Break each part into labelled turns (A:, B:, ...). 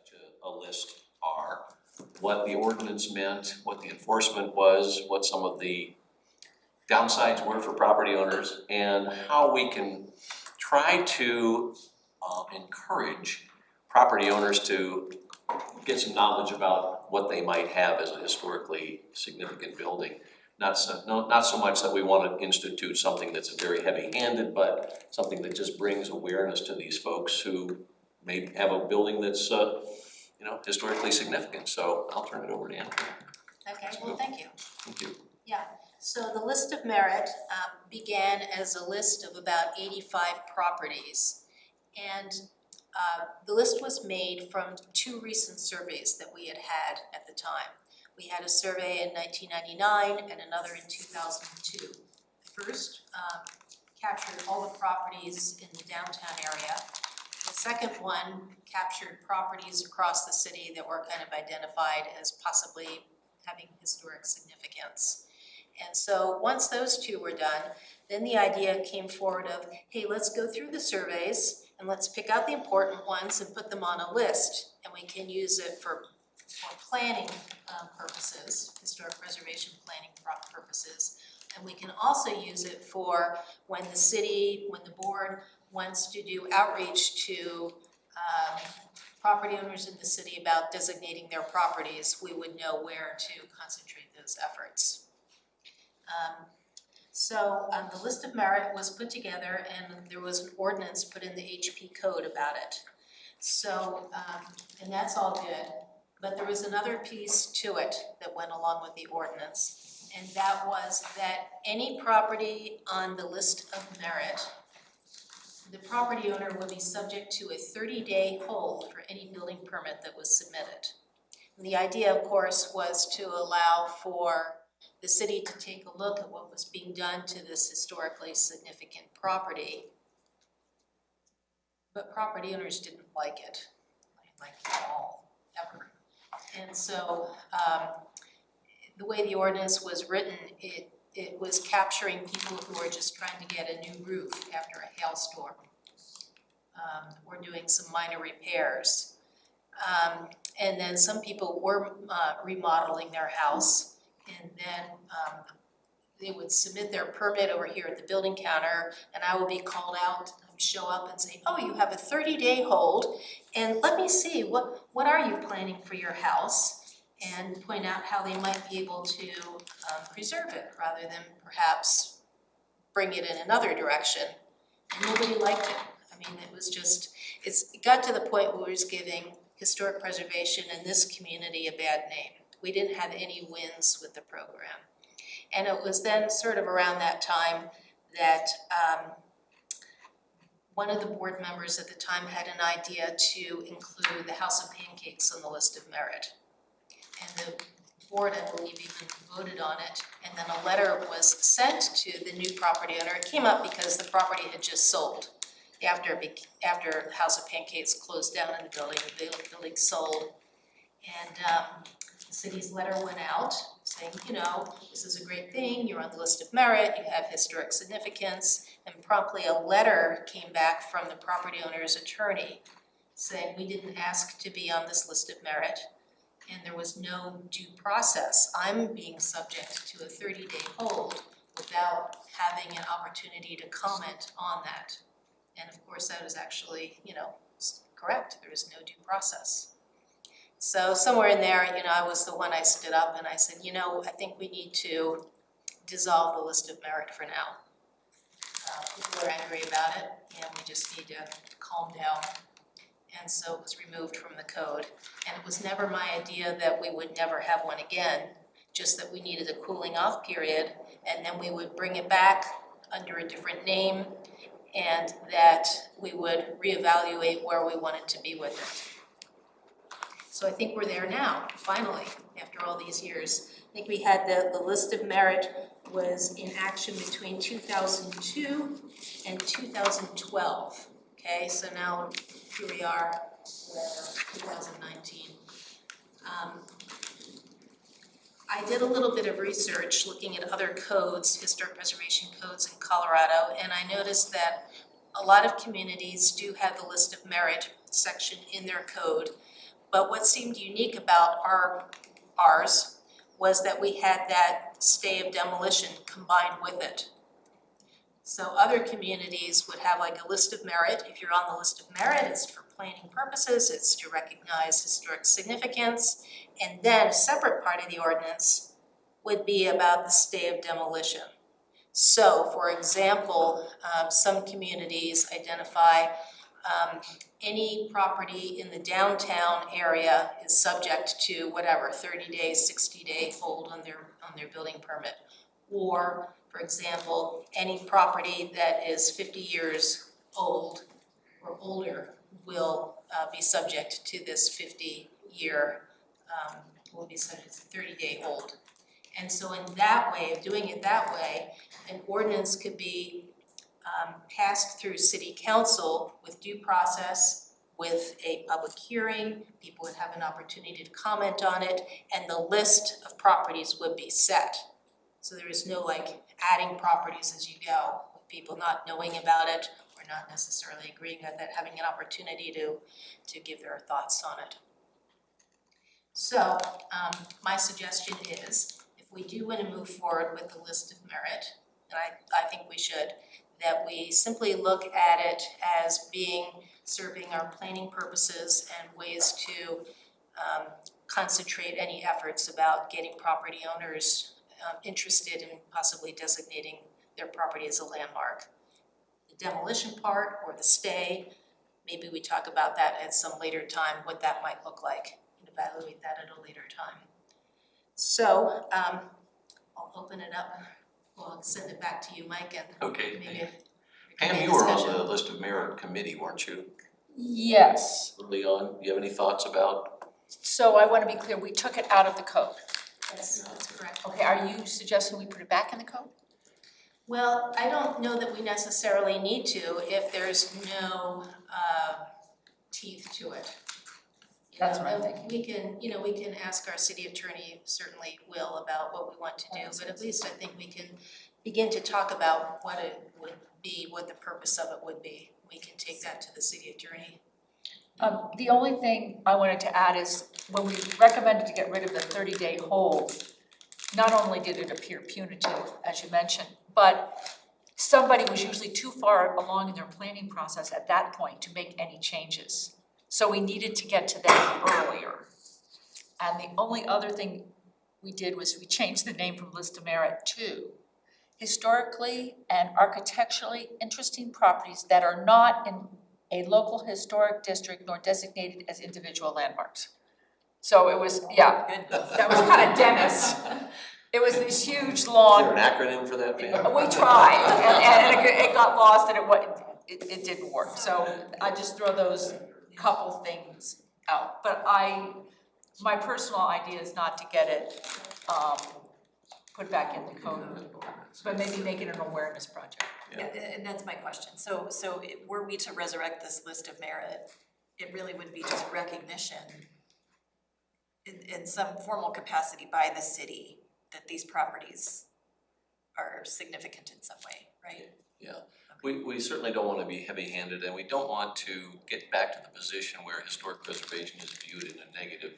A: such a list are, what the ordinance meant, what the enforcement was, what some of the downsides were for property owners, and how we can try to encourage property owners to get some knowledge about what they might have as a historically significant building. Not so much that we want to institute something that's very heavy-handed, but something that just brings awareness to these folks who may have a building that's historically significant. So I'll turn it over to Andrew.
B: Okay, well, thank you.
A: Thank you.
B: Yeah, so the list of merit began as a list of about 85 properties. And the list was made from two recent surveys that we had at the time. We had a survey in 1999 and another in 2002. The first captured all the properties in the downtown area. The second one captured properties across the city that were kind of identified as possibly having historic significance. And so once those two were done, then the idea came forward of, hey, let's go through the surveys and let's pick out the important ones and put them on a list. And we can use it for planning purposes, historic preservation planning purposes. And we can also use it for when the board wants to do outreach to property owners in the city about designating their properties, we would know where to concentrate those efforts. So the list of merit was put together and there was an ordinance put in the HP code about it. So, and that's all good, but there was another piece to it that went along with the ordinance, and that was that any property on the list of merit, the property owner would be subject to a 30-day hold for any building permit that was submitted. And the idea, of course, was to allow for the city to take a look at what was being done to this historically significant property. But property owners didn't like it at all, ever. And so the way the ordinance was written, it was capturing people who were just trying to get a new roof after a hailstorm, or doing some minor repairs. And then some people were remodeling their house, and then they would submit their permit over here at the building counter, and I would be called out, show up and say, oh, you have a 30-day hold, and let me see, what are you planning for your house? And point out how they might be able to preserve it rather than perhaps bring it in another direction. And nobody liked it. I mean, it was just, it got to the point where it was giving historic preservation in this community a bad name. We didn't have any wins with the program. And it was then sort of around that time that one of the board members at the time had an idea to include the House of Pancakes on the list of merit. And the board, I believe, even voted on it. And then a letter was sent to the new property owner. It came up because the property had just sold. After House of Pancakes closed down in the building sold. And the city's letter went out saying, this is a great thing, you're on the list of merit, you have historic significance, and promptly a letter came back from the property owner's attorney saying we didn't ask to be on this list of merit, and there was no due process. I'm being subject to a 30-day hold without having an opportunity to comment on that. And of course that was actually, correct, there is no due process. So somewhere in there, I was the one I stood up and I said, I think we need to dissolve the list of merit for now. People are angry about it and we just need to calm down. And so it was removed from the code. And it was never my idea that we would never have one again, just that we needed a cooling off period and then we would bring it back under a different name and that we would reevaluate where we wanted to be with it. So I think we're there now, finally, after all these years. I think we had the list of merit was in action between 2002 and 2012. Okay, so now here we are, 2019. I did a little bit of research looking at other codes, historic preservation codes in Colorado, and I noticed that a lot of communities do have the list of merit section in their code, But what seemed unique about ours was that we had that stay of demolition combined with it. So other communities would have like a list of merit. If you're on the list of merit, it's for planning purposes, it's to recognize historic significance. And then a separate part of the ordinance would be about the stay of demolition. So, for example, some communities identify any property in the downtown area is subject to whatever, 30 days, 60-day hold on their building permit. Or, for example, any property that is 50 years old or older will be subject to this 50-year, will be subject to 30-day hold. And so in that way, of doing it that way, an ordinance could be passed through city council with due process, with a public hearing, people would have an opportunity to comment on it, and the list of properties would be set. So there is no like adding properties as you go, with people not knowing about it or not necessarily agreeing with it, having an opportunity to give their thoughts on it. So my suggestion is, if we do want to move forward with the list of merit, and I think we should, that we simply look at it as being, serving our planning purposes and ways to concentrate any efforts about getting property owners interested in possibly designating their property as a landmark. The demolition part or the stay, maybe we talk about that at some later time, what that might look like, and evaluate that at a later time. So I'll open it up. We'll send it back to you, Mike, and
A: Okay.
B: maybe
A: Pam, you were on the list of merit committee, weren't you,
C: Yes,
A: early on? Do you have any thoughts about?
C: so I want to be clear, we took it out of the code.
B: that's correct.
C: Okay, are you suggesting we put it back in the code?
B: Well, I don't know that we necessarily need to if there's no teeth to it.
C: That's what I'm
B: And we can ask our city attorney, certainly will, about what we want to do, but at least I think we can begin to talk about what it would be, what the purpose of it would be. We can take that to the city attorney.
C: The only thing I wanted to add is when we recommended to get rid of the 30-day hold, not only did it appear punitive, as you mentioned, but somebody was usually too far along in their planning process at that point to make any changes. So we needed to get to that earlier. And the only other thing we did was we changed the name from list of merit to historically and architecturally interesting properties that are not in a local historic district nor designated as individual landmarks. So it was, yeah, that was kind of Dennis. It was this huge,
A: Is
C: long,
A: there an acronym for that, Pam?
C: we tried, and it got lost and it didn't work. So I just throw those couple things out. But my personal idea is not to get it put back in the code, but maybe make it an awareness project.
D: Yeah, and that's my question. So were we to resurrect this list of merit, it really would be just recognition in some formal capacity by the city that these properties are significant in some way, right?
A: Yeah, we certainly don't want to be heavy-handed, and we don't want to get back to the position where historic preservation is viewed in a negative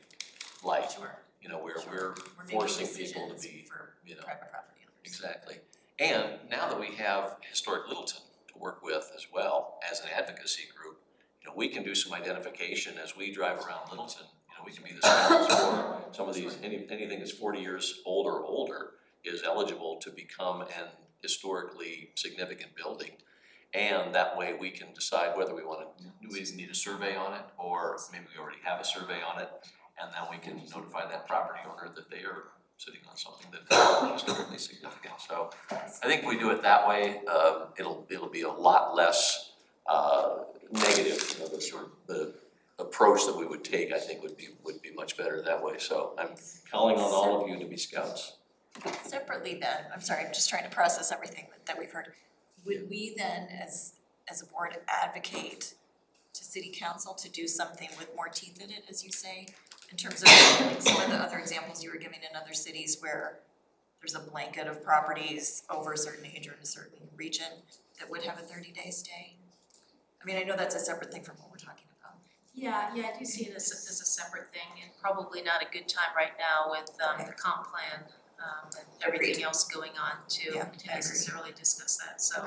A: light.
D: Sure.
A: You know, where
D: Sure.
A: we're
D: making
A: forcing people to
D: decisions
A: be,
D: for
A: you know,
D: private property owners.
A: exactly. And now that we have Historic Littleton to work with as well as an advocacy group, you know, we can do some identification as we drive around Littleton. You know, we can be the scouts for some of these, anything that's 40 years old or older is eligible to become an historically significant building. And that way we can decide whether we need a survey on it, or maybe we already have a survey on it, and then we can notify that property owner that they are sitting on something that is historically significant. So I think if we do it that way, it'll be a lot less negative. You know, the approach that we would take, I think, would be much better that way. So I'm calling on all of you to be scouts.
D: Separately then, I'm sorry, I'm just trying to process everything that we've heard. Would we then, as a board, advocate to city council to do something with more teeth in it, as you say? In terms of like some of the other examples you were giving in other cities where there's a blanket of properties over a certain age or in a certain region that would have a 30-day stay? I mean, I know that's a separate thing from what we're talking about.
B: Yeah, I do see it as a separate thing, and probably not a good time right now with the comp plan and everything else going on to
D: Yeah, I agree.
B: necessarily discuss that, so.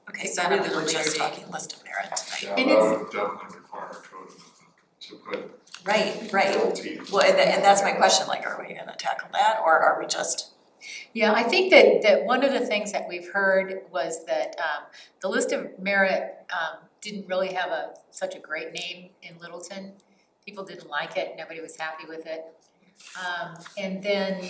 D: Okay,
B: Is
D: so
B: that a
D: really
B: little
D: we're just
B: later?
D: talking list of merit tonight.
E: Yeah,
C: And
E: that
C: it's-
E: would definitely require a code amendment to put
D: Right.
E: full teeth.
D: Well, and that's my question, like, are we gonna tackle that, or are we just,
C: Yeah, I think that one of the things that we've heard was that the list of merit didn't really have such a great name in Littleton. People didn't like it, nobody was happy with it. And then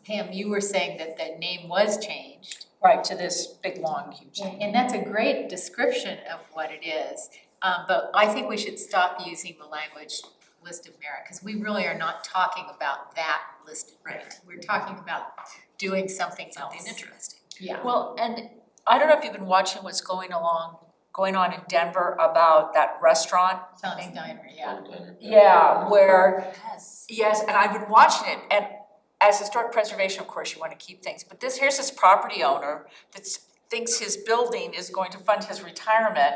C: Pam, you were saying that the name was changed.
F: Right, to this big, long, huge thing.
C: And that's a great description of what it is. But I think we should stop using the language list of merit, because we really are not talking about that list of merit. We're talking about doing something else.
D: something interesting?
C: Yeah.
F: Well, and I don't know if you've been watching what's going on in Denver about that restaurant.
C: Something diner, yeah.
F: Yeah, where,
D: Yes.
F: yes, and I've been watching it, and as historic preservation, of course, you wanna keep things, but here's this property owner that thinks his building is going to fund his retirement,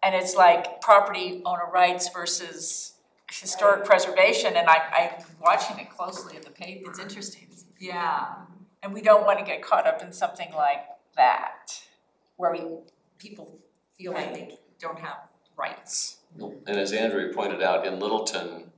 F: and it's like property owner rights versus historic preservation, and I'm watching it closely in the paper.
D: It's interesting.
F: Yeah, and we don't wanna get caught up in something like that, where people feel like they don't have rights.
A: And as Andrea pointed out, in Littleton,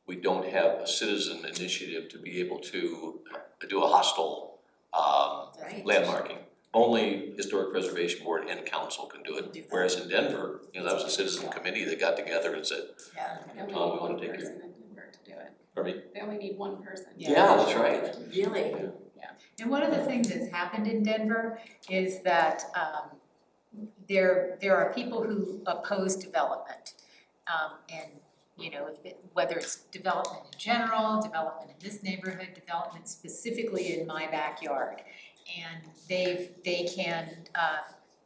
A: we don't have a citizen initiative to be able to do a hostile
D: Right.
A: landmarking. Only Historic Preservation Board and council can do
D: Do
A: it.
D: that.
A: Whereas in Denver, that was a citizen committee that got together and said,
D: Yeah,
A: Tom, we wanna take your,
G: To do it.
A: pardon me?
G: They only need one person.
A: Yeah, that's right.
D: really?
C: And one of the things that's happened in Denver is that there are people who oppose development. And, whether it's development in general, development in this neighborhood, development specifically in my backyard. And they can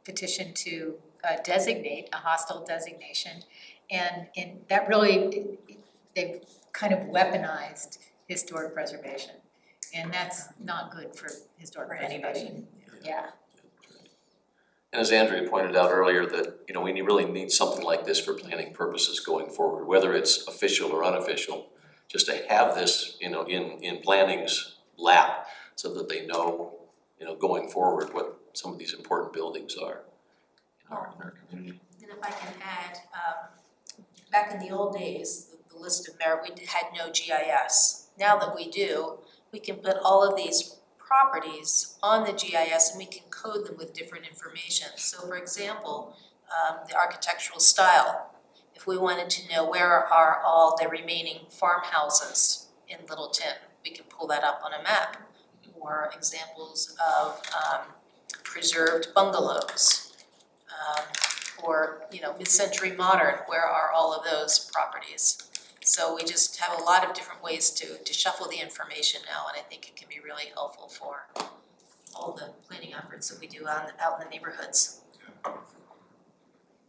C: petition to designate a hostile designation. And that really, they've kind of weaponized historic preservation. And that's not good for historic
D: For
C: preservation.
D: anybody.
C: Yeah.
A: And as Andrea pointed out earlier, that, we really need something like this for planning purposes going forward, whether it's official or unofficial, just to have this, in planning's lap, so that they know, going forward what some of these important buildings are in our community.
B: And if I can add, back in the old days, the list of merit, we had no GIS. Now that we do, we can put all of these properties on the GIS and we can code them with different information. So for example, the architectural style, if we wanted to know where are all the remaining farmhouses in Littleton, we can pull that up on a map. Or examples of preserved bungalows, or mid-century modern, where are all of those properties? So we just have a lot of different ways to shuffle the information now, and I think it can be really helpful for all the planning efforts that we do out in the neighborhoods.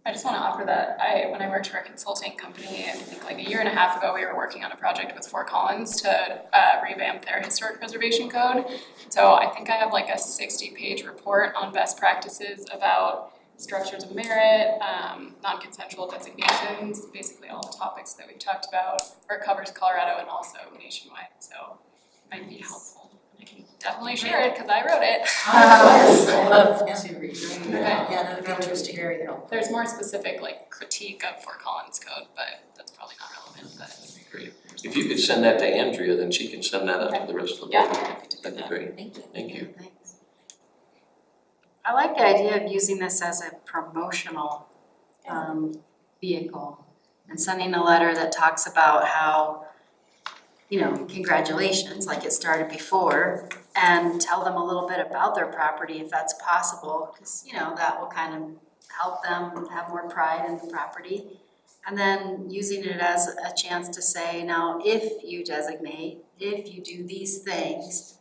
G: I just wanna offer that when I worked for a consulting company, I think like a year and a half ago, we were working on a project with Fort Collins to revamp their historic preservation code. So I think I have like a 60-page report on best practices about structures of merit, non-consensual designations, basically all the topics that we've talked about, or it covers Colorado and also nationwide, so it might be helpful. I can definitely share it, cause I wrote it.
C: I love to read.
D: Yeah, that would be interesting.
C: Very helpful.
G: There's more specific like critique of Fort Collins code, but that's probably not relevant, but
A: Great. If you could send that to Andrea, then she can send that out to the rest of the board.
G: yeah, happy to do
A: That'd be
G: that.
A: great.
D: Thank you.
A: Thank you.
D: Thanks.
H: I like the idea of using this as a promotional vehicle and sending a letter that talks about how, congratulations, like it started before, and tell them a little bit about their property if that's possible, because, that will kind of help them have more pride in the property. And then using it as a chance to say, now, if you designate, if you do these things,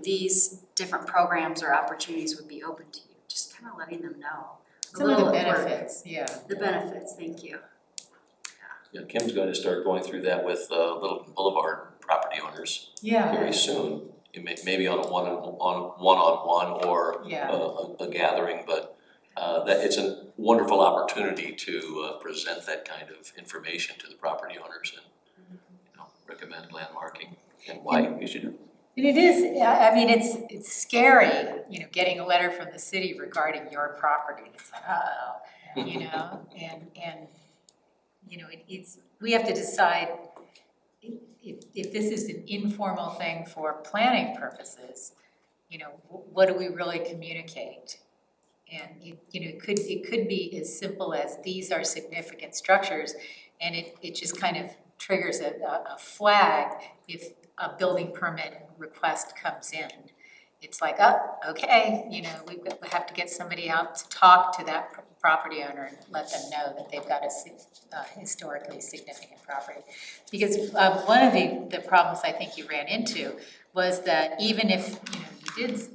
H: these different programs or opportunities would be open to you, just kind of letting them know.
C: Some of the
H: little work.
C: benefits, yeah.
H: The benefits, thank you.
A: Yeah, Kim's going to start going through that with Littleton Boulevard property owners
C: Yeah,
A: very soon. Maybe on a one-on-one or
C: yeah.
A: a gathering, but that it's a wonderful opportunity to present that kind of information to the property owners and, recommend landmarking and why you should.
I: And it is, I mean, it's scary, getting a letter from the city regarding your property. It's like, and it's, we have to decide if this is an informal thing for planning purposes, what do we really communicate? And it could be as simple as these are significant structures, and it just kind of triggers a flag if a building permit request comes in. It's like, okay, we have to get somebody out to talk to that property owner and let them know that they've got a historically significant property. Because one of the problems I think you ran into was that even if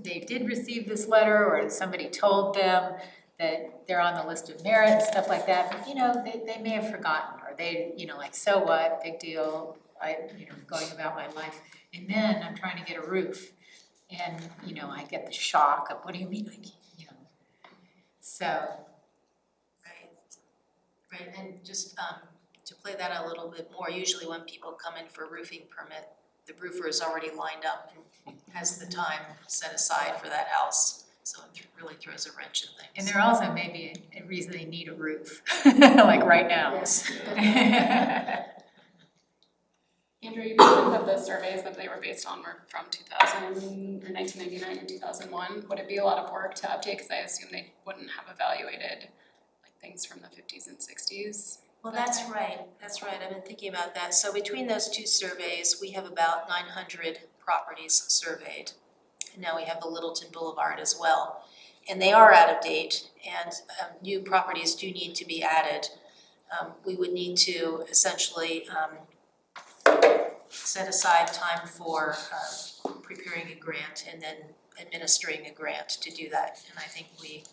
I: they did receive this letter, or somebody told them that they're on the list of merit and stuff like that, but they may have forgotten, or they, like, so what, big deal, going about my life. And then I'm trying to get a roof, and, I get the shock of, what do you mean, so.
B: Right, and just to play that a little bit more, usually when people come in for a roofing permit, the roofer is already lined up and has the time set aside for that house. So it really throws a wrench in things.
I: And there also may be a reason they need a roof, like right now.
B: Yes.
G: Andrew, you mentioned that the surveys that they were based on were from 2000 or 1999 or 2001. Would it be a lot of work to update? Because I assume they wouldn't have evaluated things from the 50s and 60s.
B: Well, that's right. I've been thinking about that. So between those two surveys, we have about 900 properties surveyed. And now we have the Littleton Boulevard as well. And they are out of date, and new properties do need to be added. We would need to essentially set aside time for preparing a grant and then administering a grant to do that. And I think we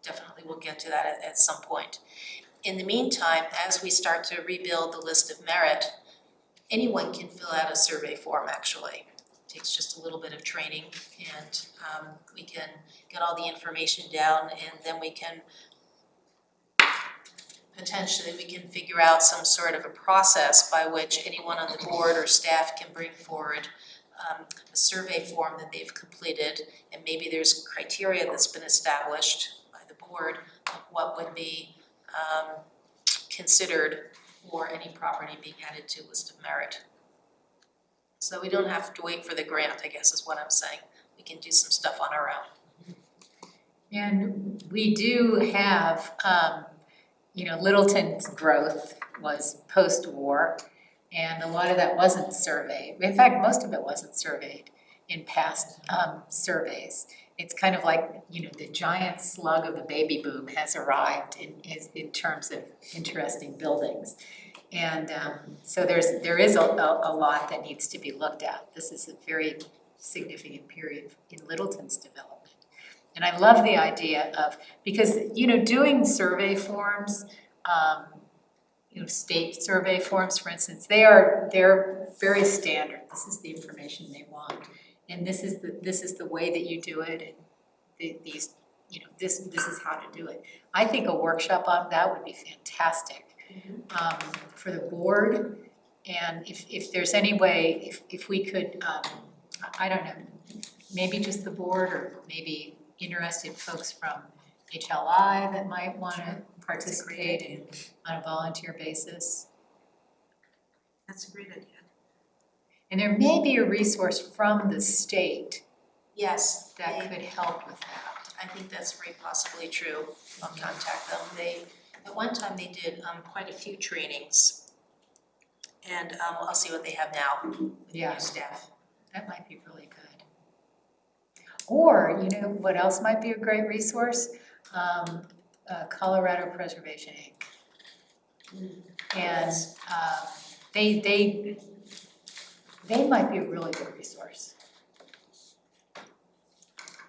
B: definitely will get to that at some point. In the meantime, as we start to rebuild the list of merit, anyone can fill out a survey form actually. It takes just a little bit of training, and we can get all the information down, and then we can potentially figure out some sort of a process by which anyone on the board or staff can bring forward a survey form that they've completed, and maybe there's criteria that's been established by the board of what would be considered for any property being added to list of merit. So we don't have to wait for the grant, I guess is what I'm saying. We can do some stuff on our own.
I: And we do have, Littleton's growth was post-war, and a lot of that wasn't surveyed. In fact, most of it wasn't surveyed in past surveys. It's kind of like, the giant slug of the baby boom has arrived in terms of interesting buildings. And so there is a lot that needs to be looked at. This is a very significant period in Littleton's development. And I love the idea of, because, doing survey forms, state survey forms, for instance, they're very standard. This is the information they want. And this is the way that you do it, and this is how to do it. I think a workshop on that would be fantastic for the board. And if there's any way, if we could, I don't know, maybe just the board, or maybe interested folks from HLI that might want to participate on a volunteer basis.
D: That's a great idea.
I: And there may be a resource from the state
B: Yes,
I: that could help with that.
B: I think that's very possibly true. I'll contact them. At one time they did quite a few trainings. And I'll see what they have now with the
I: Yeah.
B: new staff.
I: That might be really good. Or, what else might be a great resource? Colorado Preservation Inc. And they might be a really good resource.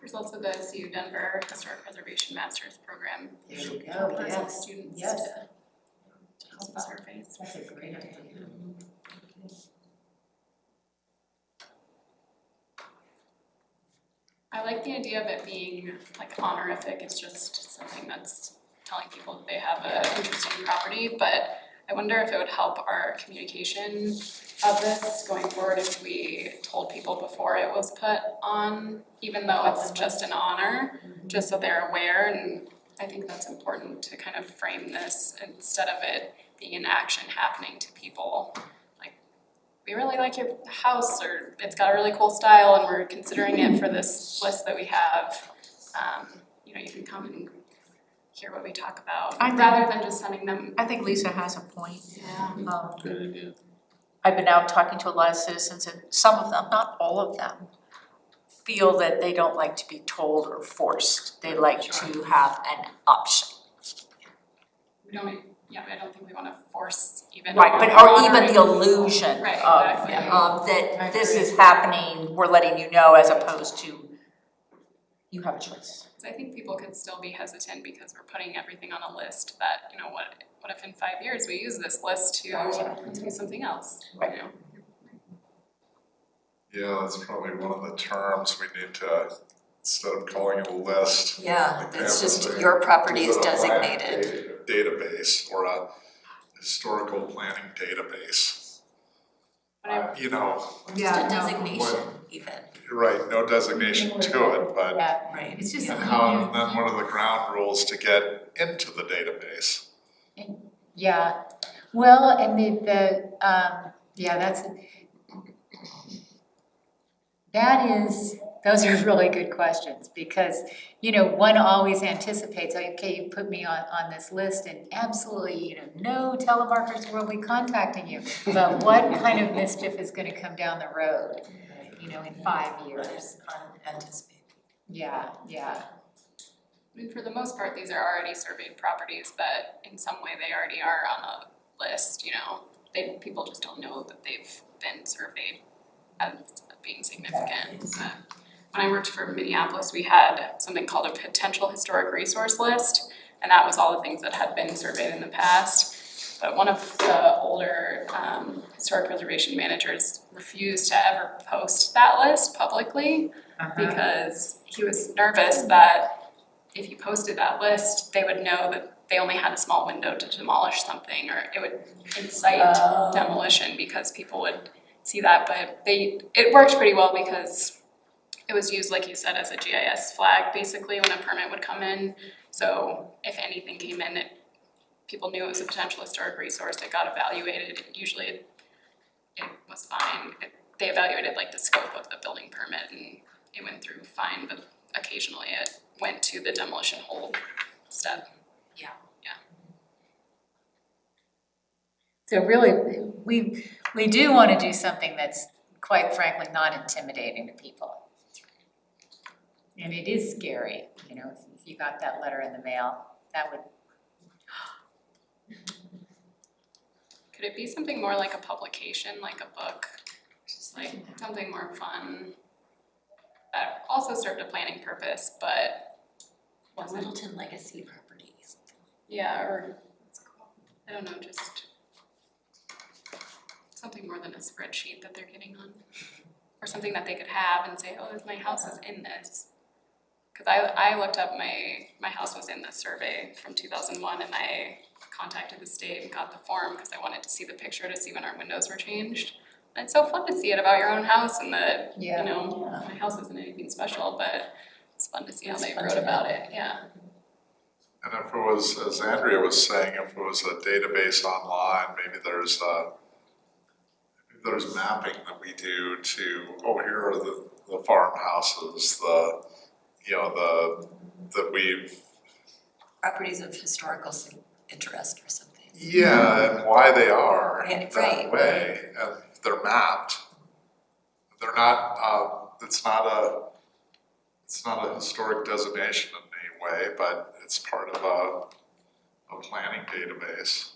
G: There's also the CU Denver Historic Preservation Masters Program.
I: There you go,
G: Lots of
I: yes,
G: students
I: yes.
G: to help with surveys.
I: That's a great idea.
G: I like the the idea of it being like honorific, it's just something that's telling people that they have an interesting property, but I wonder if it would help our communication of this going forward if we told people before it was put on, even though it's just an honor, just so they're aware, and I think that's important to kind of frame this instead of it being an action happening to people. Like, we really like your house, or it's got a really cool style and we're considering it for this list that we have. You can come and hear what we talk about, rather than just sending them.
F: I think Lisa has a point.
G: Yeah.
A: Good idea.
F: I've been out talking to a lot of citizens, and some of them, not all of them, feel that they don't like to be told or forced. They like to have an option.
G: I don't think we wanna force even.
F: Right, but or even the illusion
G: Right,
F: of
G: exactly.
F: that this is happening, we're letting you know, as opposed to you have a choice.
G: So I think people could still be hesitant because we're putting everything on a list that, what if in 5 years we use this list to do something else,
F: Right.
E: Yeah, that's probably one of the terms we need to, instead of calling it a list.
D: Yeah,
E: like
D: it's
E: Pam was
D: just
E: saying,
D: your property is
E: is it a
D: designated.
E: database or a historical planning database.
G: Whatever.
D: Just a designation even,
E: You're right, no designation to it, but
I: Yeah,
D: right?
I: it's just,
E: and then what are the ground rules to get into the database?
I: yeah, well, and those are really good questions, because, one always anticipates, okay, you put me on this list, and absolutely, no telemarketers will be contacting you, but what kind of mischief is gonna come down the road, in 5 years?
D: Unanticipated.
I: Yeah.
G: I mean, for the most part, these are already surveyed properties that in some way they already are on a list, people just don't know that they've been surveyed as being significant. But when I worked for Minneapolis, we had something called a potential historic resource list, and that was all the things that had been surveyed in the past. But one of the older historic preservation managers refused to ever post that list publicly because he was nervous that if you posted that list, they would know that they only had a small window to demolish something, or it would incite demolition because people would see that. But it worked pretty well because it was used, like you said, as a GIS flag basically when a permit would come in. So if anything came in, people knew it was a potential historic resource, it got evaluated. Usually it was fine. They evaluated like the scope of the building permit and it went through fine, but occasionally it went to the demolition hold step.
I: So really, we do wanna do something that's quite frankly not intimidating to people. And it is scary, if you got that letter in the mail, that would.
G: Could it be something more like a publication, like a book, just like something more fun that also served a planning purpose, but wasn't,
D: Littleton Legacy Properties.
G: yeah, or I don't know, just something more than a spreadsheet that they're getting on, or something that they could have and say, oh, my house is in this. Cause I looked up my house was in this survey from 2001 and I contacted the state and got the form because I wanted to see the picture to see when our windows were changed. And it's so fun to see it about your own house and that, my house isn't anything special, but it's fun to see how they wrote about it, yeah.
E: And if it was, as Andrea was saying, if it was a database online, maybe there's mapping that we do to, here are the farmhouses, that we've.
D: Properties of historical interest or something.
E: Yeah, and why they are
D: Right,
E: that
D: right.
E: way, and they're mapped. They're not, it's not a historic designation in any way, but it's part of a planning database.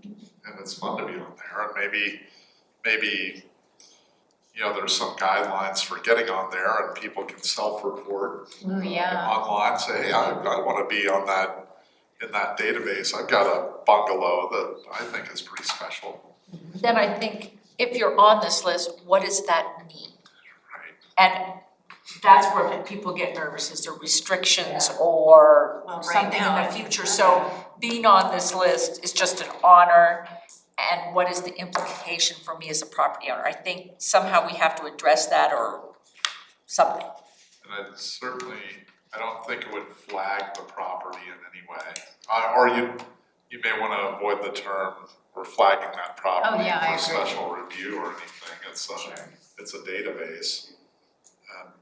E: And it's fun to be on there, and maybe, there's some guidelines for getting on there and people can self-report
I: Ooh, yeah.
E: online, say, hey, I wanna be on in that database. I've got a bungalow that I think is pretty special.
F: Then I think if you're on this list, what does that mean?
E: Right.
F: And that's where people get nervous, is there restrictions or
D: Well, right
F: something
D: now,
F: in
D: I
F: the
D: think
F: future?
D: it's
F: So being on this list is just an honor. And what is the implication for me as a property owner? I think somehow we have to address that or something.
E: And I don't think it would flag the property in any way. Or you may wanna avoid the term, we're flagging that property
I: Oh, yeah, I
E: for
I: agree.
E: special review or anything. It's a database. And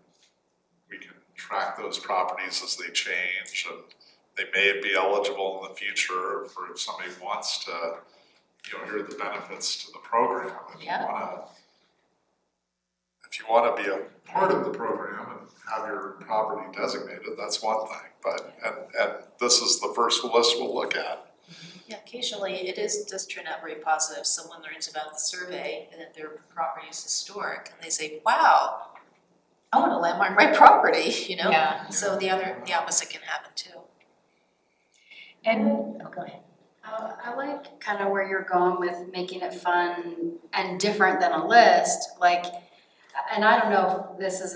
E: we can track those properties as they change, and they may be eligible in the future for if somebody wants to, hear the benefits to the program. If you wanna be a part of the program and have your property designated, that's one thing, but, and this is the first list we'll look at.
B: Yeah, occasionally it does turn out very positive. Someone learns about the survey and that their property is historic and they say, wow, I want to landmark my property,
I: Yeah.
B: So the opposite can happen too.
I: And, oh, go ahead.
H: I like kind of where you're going with making it fun and different than a list, like, and I don't know if this is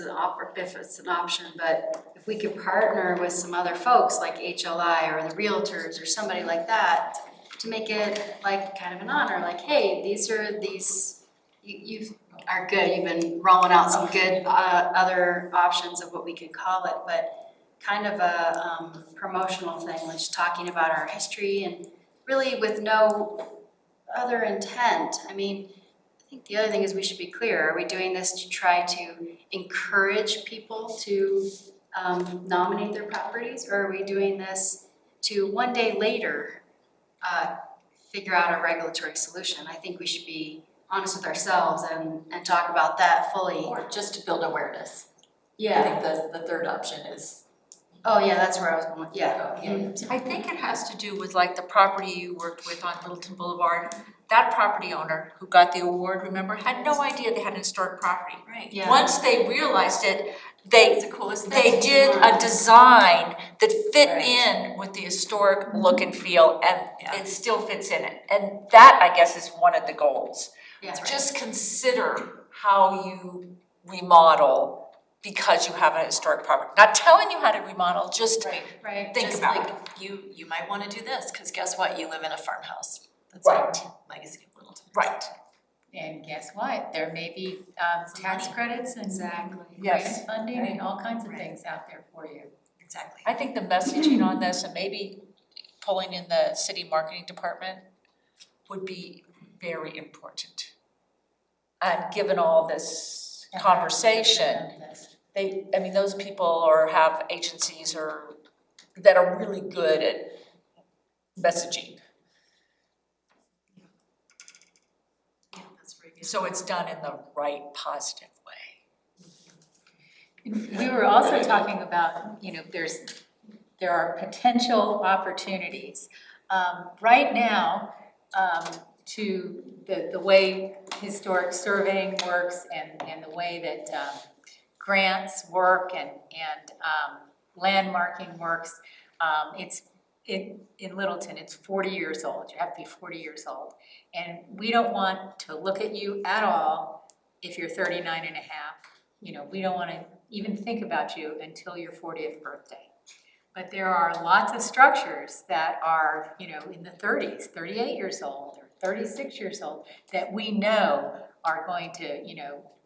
H: if it's an option, but if we could partner with some other folks like HLI or the realtors or somebody like that to make it like kind of an honor, like, hey, you are good, you've been rolling out some good other options of what we could call it, but kind of a promotional thing, like just talking about our history and really with no other intent. I mean, I think the other thing is we should be clear, are we doing this to try to encourage people to nominate their properties, or are we doing this to one day later figure out a regulatory solution? I think we should be honest with ourselves and talk about that fully.
D: Or just to build awareness. I
H: Yeah,
D: think the third option is.
H: oh yeah, that's where I was going, yeah.
F: I think it has to do with like the property you worked with on Littleton Boulevard. That property owner who got the award, remember, had no idea they had an historic property.
D: Right.
H: Yeah.
F: Once they realized it,
D: That's the coolest thing.
F: they did a design that fit
D: Right.
F: in with the historic look and feel, and
D: Yeah.
F: it still fits in it. And that, I guess, is one of the goals.
H: Yeah.
F: Just consider how you remodel because you have a historic property. Not telling you how to remodel, just
H: Right.
F: think
D: Just
F: about
D: like
F: it.
D: you might wanna do this, cause guess what, you live in a farmhouse. That's
F: Right.
D: our legacy of Littleton.
F: Right.
I: And guess what? There may be tax credits and
H: Exactly.
F: Yes.
I: grant funding and all kinds of
D: Right.
I: things out there for you.
D: Exactly.
F: I think the messaging on this and maybe pulling in the city marketing department would be very important. And given all this conversation, those people have agencies that are really good at messaging.
B: Yeah, that's very good.
F: So it's done in the right, positive way.
I: We were also talking about, there are potential opportunities. Right now, to the way historic surveying works and the way that grants work and landmarking works, it's in Littleton, it's 40 years old. You have to be 40 years old. And we don't want to look at you at all if you're 39 and a half. We don't want to even think about you until your 40th birthday. But there are lots of structures that are, in the 30s, 38 years old or 36 years old, that we know are going to,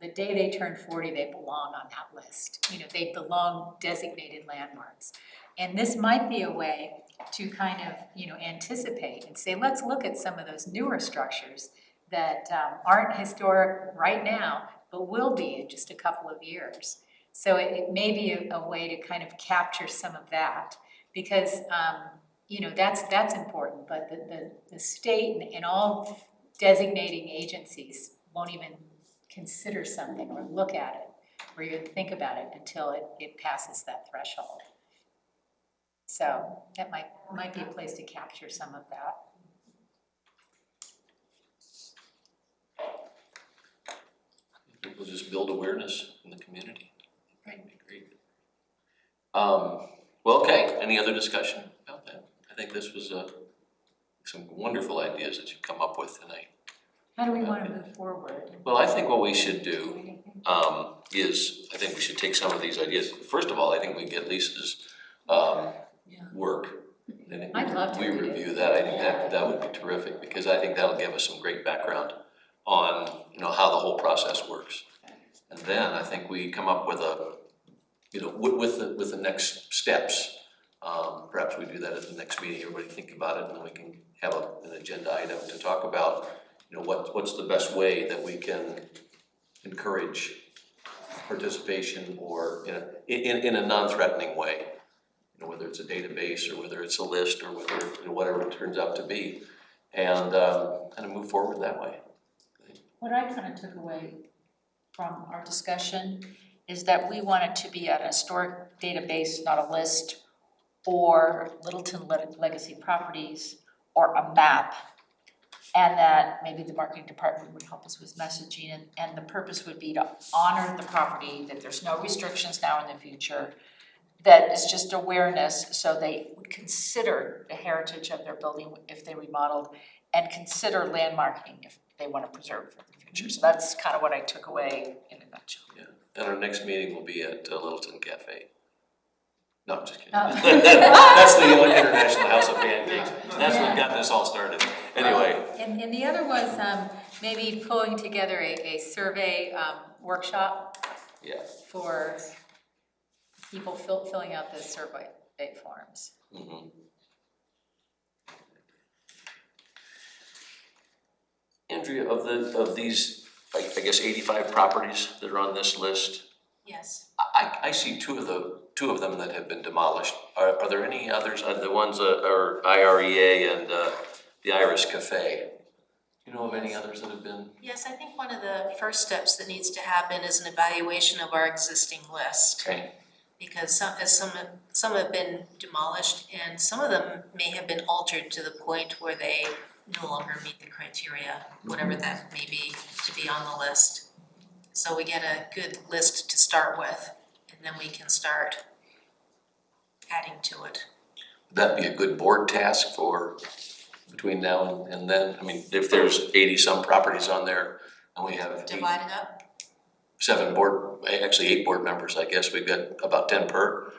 I: the day they turn 40, they belong on that list. They belong designated landmarks. And this might be a way to kind of, anticipate and say, let's look at some of those newer structures that aren't historic right now, but will be in just a couple of years. So it may be a way to kind of capture some of that, because that's important. But the state and all designating agencies won't even consider something or look at it or even think about it until it passes that threshold. So that might be a place to capture some of that.
A: We'll just build awareness in the community. Right. Great. Well, okay, any other discussion about that? I think this was some wonderful ideas that you've come up with tonight.
I: How do we wanna move forward?
A: Well, I think what we should do, is, I think we should take some of these ideas. First of all, I think we get Lisa's, work. I think
I: I'd love to
A: we
I: read it.
A: review that, I think that would be terrific, because I think that'll give us some great background on, how the whole process works. And then I think we come up with a, with the next steps. Perhaps we do that at the next meeting, everybody think about it, and then we can have an agenda item to talk about, what's the best way that we can encourage participation or in a non-threatening way. Whether it's a database or whether it's a list or whether, whatever it turns out to be, and kind of move forward that way.
C: What I kind of took away from our discussion is that we want it to be an historic database, not a list, or Littleton Legacy Properties, or a map. And that maybe the marketing department would help us with messaging, and the purpose would be to honor the property, that there's no restrictions now in the future, that is just awareness, so they would consider the heritage of their building if they remodeled, and consider landmarking if they want to preserve for the future. So that's kind of what I took away in a nutshell.
A: Yeah, and our next meeting will be at Littleton Cafe. No, I'm just kidding.
I: Oh.
A: That's the International House of Pancakes. That's what got this all started. Anyway,
I: And the other was, maybe pulling together a survey, workshop
A: yeah.
I: for people filling out the survey forms.
A: Mhm. Andrea, of these, I guess 85 properties that are on this list,
B: Yes.
A: I see two of them that have been demolished. Are there any others? Are the ones that are IREA and the Iris Cafe? Do you know of any others that have been?
B: Yes, I think one of the first steps that needs to happen is an evaluation of our existing list.
A: Okay.
B: Because some have been demolished, and some of them may have been altered to the point where they no longer meet the criteria, whatever that may be, to be on the list. So we get a good list to start with, and then we can start adding to it.
A: Would that be a good board task for between now and then? I mean, if there's 80-some properties on there and we have
B: Divide it up?
A: 8 board members, I guess, we've got about 10 per.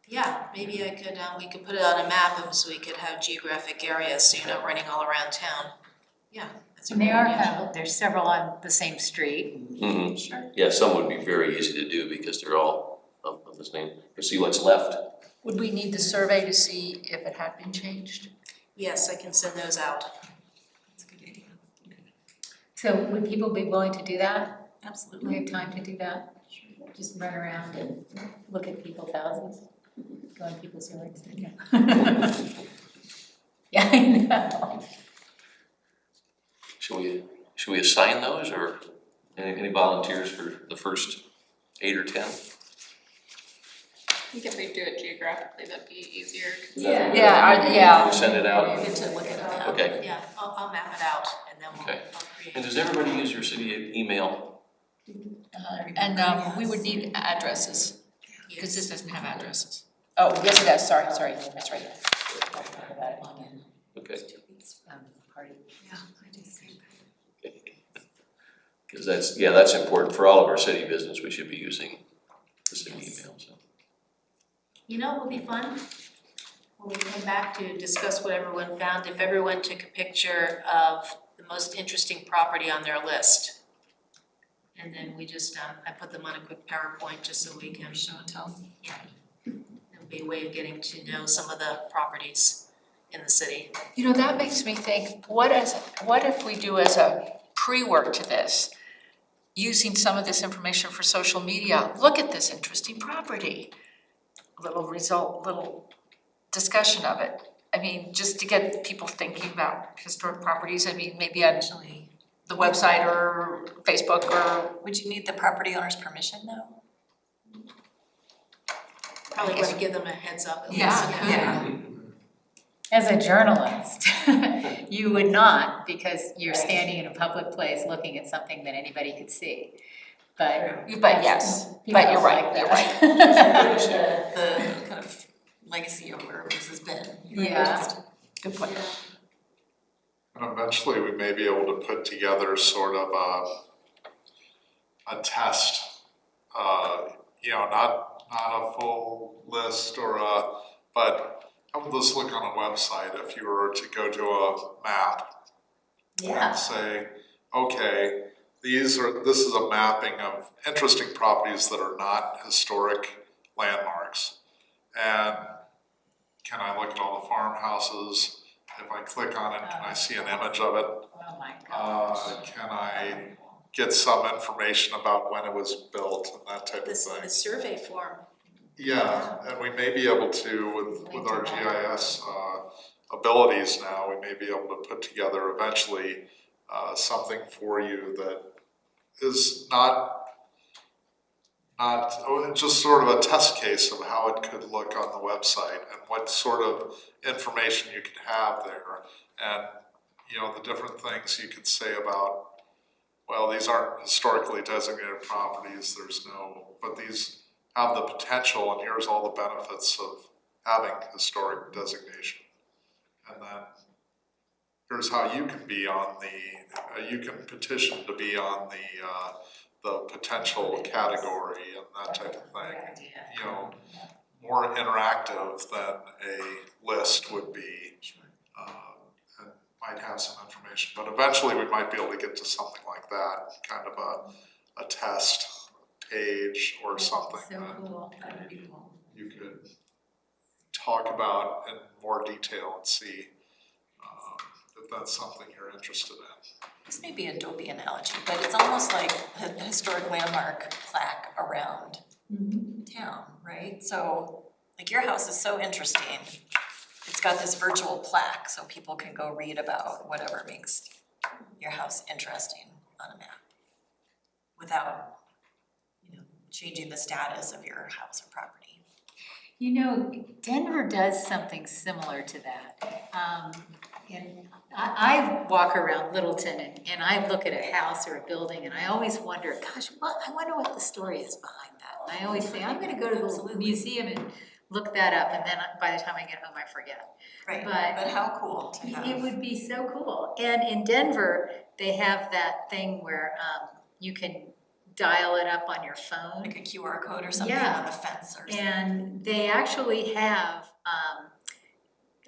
B: Yeah, maybe we could put it on a map so we could have geographic areas, so you're not running all around town. Yeah, that's a
I: And
B: great
I: they are
B: idea.
I: there's several on the same street.
A: Mm-hmm.
B: Sure.
A: Yeah, some would be very easy to do because they're all of this name. To see what's left.
C: Would we need the survey to see if it had been changed?
B: Yes, I can send those out.
D: That's a good idea.
I: So would people be willing to do that? Do
D: Absolutely.
I: we have time to do that? Just run around and look at people's houses, go in people's yards? Yeah. Yeah, I know.
A: Should we assign those or any volunteers for the first 8 or 10?
G: I think if we do it geographically, that'd be easier. 'Cause
C: Yeah.
A: Send it out?
B: Good to look at a map.
A: Okay.
B: Yeah, I'll map it out and then
A: Okay.
B: I'll create.
A: And does everybody use your city email?
C: We would need addresses, because this
B: Yes.
C: doesn't have addresses. Oh, yes it does, sorry, that's right.
A: Okay,
I: Party.
D: Yeah, I do see.
A: because that's important for all of our city business, we should be using the city email, so.
B: You know what would be fun? When we come back to discuss what everyone found, if everyone took a picture of the most interesting property on their list. And then we just, I put them on a quick PowerPoint just so we can show and tell. Yeah. It'll be a way of getting to know some of the properties in the city.
C: That makes me think, what if we do as a pre-work to this, using some of this information for social media, look at this interesting property. Little discussion of it. I mean, just to get people thinking about historic properties, I mean, maybe on
D: Actually,
C: the website or Facebook or.
D: would you need the property owner's permission though?
B: Probably want to give them a heads up. at least.
D: Yeah.
I: As a journalist, you would not, because you're standing in a public place looking at something that anybody could see. But
C: yes,
I: people
C: but you're right,
I: like
C: you're
I: that.
D: The kind of legacy of where this has been.
I: Yeah.
C: Good point.
E: And eventually we may be able to put together sort of a test, not a full list but how would this look on a website if you were to go to a map and say, okay, this is a mapping of interesting properties that are not historic landmarks. And can I look at all the farmhouses? If I click on it, can I see an image of it?
I: Oh my gosh.
E: Can I get some information about when it was built and that type of thing?
B: The survey form.
E: Yeah, and we may be able to, with our GIS abilities now, we may be able to put together eventually something for you that is not just sort of a test case of how it could look on the website and what sort of information you could have there, and the different things you could say about, well, these aren't historically designated properties, but these have the potential, and here's all the benefits of having historic designation. And then here's how you can be on you can petition to be on the potential category and that type of thing. More interactive than a list would be, and might have some information. But eventually we might be able to get to something like that, kind of a test page or something
I: So
E: that
I: cool, that would be cool.
E: you could talk about in more detail and see if that's something you're interested in.
D: This may be a dopey analogy, but it's almost like a historic landmark plaque around town, right? So, like, your house is so interesting. It's got this virtual plaque, so people can go read about whatever makes your house interesting on a map without, changing the status of your house or property.
I: Denver does something similar to that. And I walk around Littleton and I look at a house or a building and I always wonder, gosh, I wonder what the story is behind that. And I always say, I'm gonna go to the
D: Absolutely.
I: museum and look that up, and then by the time I get home, I forget.
D: Right,
I: But
D: but how cool to have.
I: It would be so cool. And in Denver, they have that thing where you can dial it up on your phone.
D: Like a QR code or something
I: Yeah.
D: on the fence or something.
I: And they actually have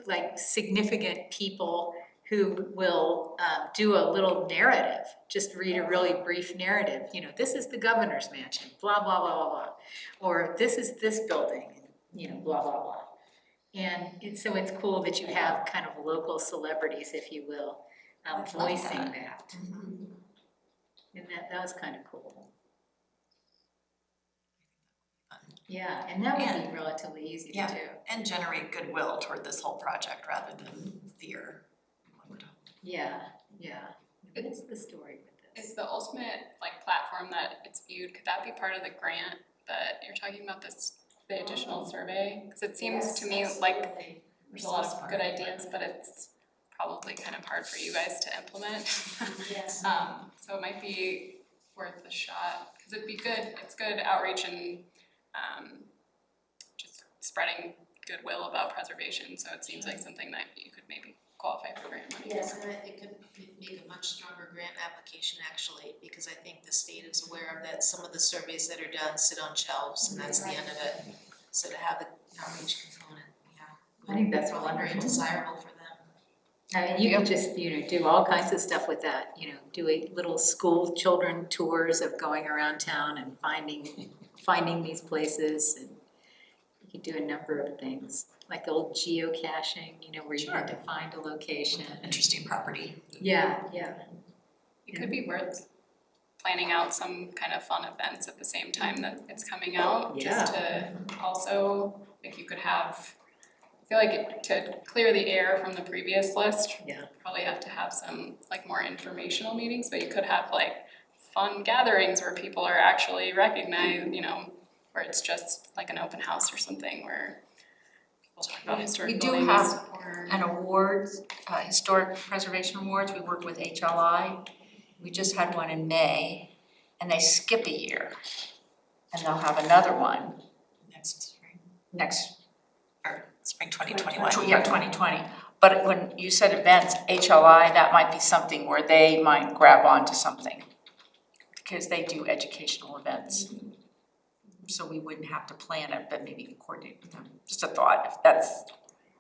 I: like significant people who will do a little narrative, just read a really brief narrative. This is the governor's mansion, blah, blah, blah, blah, blah. Or this is this building, blah, blah, blah. And so it's cool that you have kind of local celebrities, if you will, voicing that.
D: Mhm.
I: And that was kind of cool. Yeah, and that would be relatively easy to
D: Yeah.
I: do.
D: And generate goodwill toward this whole project rather than fear.
I: Yeah. What's the story with this?
G: Is the ultimate platform that it's viewed, could that be part of the grant that you're talking about, the additional survey? Cause it seems to me like there's a lot of good ideas, but it's probably kind of hard for you guys to implement.
H: Yes.
G: So it might be worth a shot, cause it'd be good, it's good outreach and just spreading goodwill about preservation, so it seems like something that you could maybe qualify for grant money.
B: Yes, and it could make a much stronger grant application actually, because I think the state is aware of that some of the surveys that are done sit on shelves and that's the end of it. So to have the outreach component,
I: I think that's
B: probably very
I: wonderful.
B: desirable for them.
I: I mean, you could just, do all kinds of stuff with that, do a little school children tours of going around town and finding these places, and you could do a number of things, like the old geocaching, where you had to find a location.
D: Interesting property.
I: Yeah.
G: It could be worth planning out some kind of fun events at the same time that it's coming out, just to also, you could have, I feel like to clear the air from the previous list,
I: Yeah.
G: probably have to have some more informational meetings, but you could have fun gatherings where people are actually recognized, where it's just an open house or something where people talk about historic
F: We do
G: buildings
F: have
G: or.
F: an awards, historic preservation awards, we work with HLI. We just had one in May, and they skip a year. And they'll have another one
D: Next spring,
F: next,
D: or spring 2021.
F: yeah, 2020. But when you said events, HLI, that might be something where they might grab onto something. Because they do educational events. So we wouldn't have to plan it, but maybe coordinate with them. Just a thought, if that's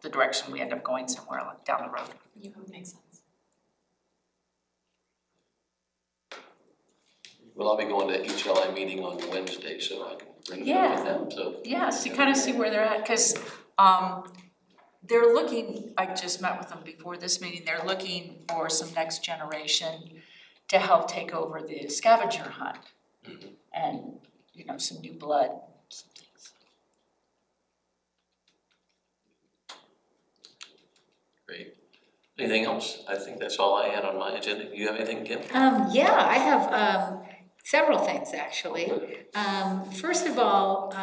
F: the direction we end up going somewhere like down the road.
D: Yeah, makes sense.
A: Well, I'll be going to HLI meeting on Wednesday, so I can bring it up with them, so.
F: Yes, you kind of see where they're at, because they're looking, I just met with them before this meeting, they're looking for some next generation to help take over the scavenger hunt. And, you know, some new blood, some things.
A: Great. Anything else? I think that's all I had on my agenda. Do you have anything, Kim?
I: Yeah, I have several things actually. First of all,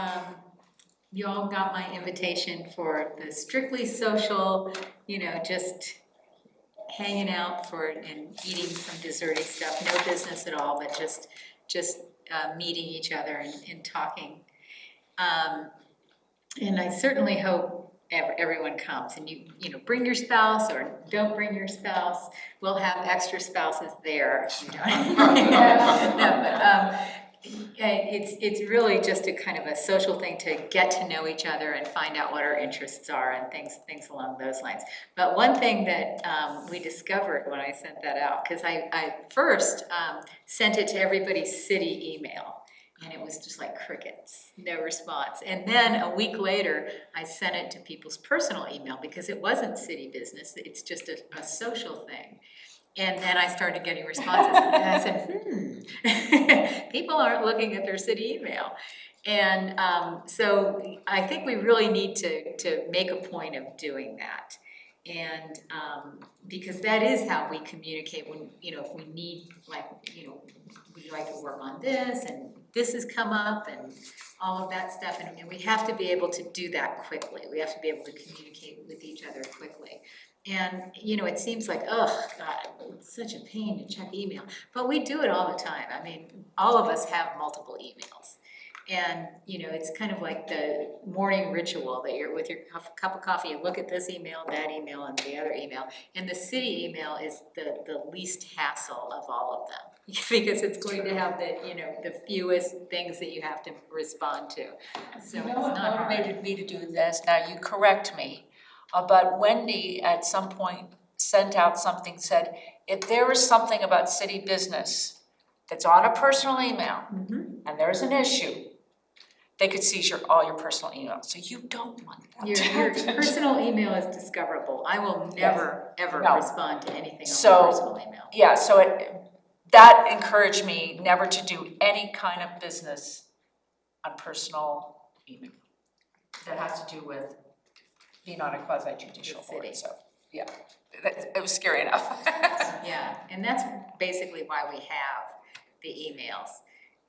I: you all got my invitation for the strictly social, you know, just hanging out and eating some desserty stuff, no business at all, but just meeting each other and talking. And I certainly hope everyone comes, and you know, bring your spouse or don't bring your spouse. We'll have extra spouses there. You know? It's really just a kind of a social thing to get to know each other and find out what our interests are and things along those lines. But one thing that we discovered when I sent that out, because I first sent it to everybody's city email, and it was just like crickets, no response. And then a week later, I sent it to people's personal email because it wasn't city business, it's just a social thing. And then I started getting responses, and I said, people aren't looking at their city email. And so I think we really need to make a point of doing that. And because that is how we communicate when, you know, if we need, like, you know, we'd like to work on this, and this has come up, and all of that stuff, and we have to be able to do that quickly. We have to be able to communicate with each other quickly. And, you know, it seems like, oh, God, it's such a pain to check email. But we do it all the time. I mean, all of us have multiple emails. And, you know, it's kind of like the morning ritual that you're with your cup of coffee, you look at this email, that email, and the other email. And the city email is the least hassle of all of them. Because it's going to have the, you know, the fewest things that you have to respond to. So
F: You
I: it's
F: know what
I: not hard.
F: motivated me to do this? Now, you correct me, but Wendy at some point sent out something, said, if there is something about city business that's on a personal email, and there's an issue, they could seize all your personal emails. So you don't want that to
I: Your
F: happen.
I: personal email is discoverable. I will never, ever
F: No.
I: respond to anything on
F: So-
I: my personal email.
F: Yeah, so that encouraged me never to do any kind of business on personal email that has to do with being on a quasi judicial
I: The city.
F: board, so, yeah, it was scary enough.
I: Yeah, and that's basically why we have the emails.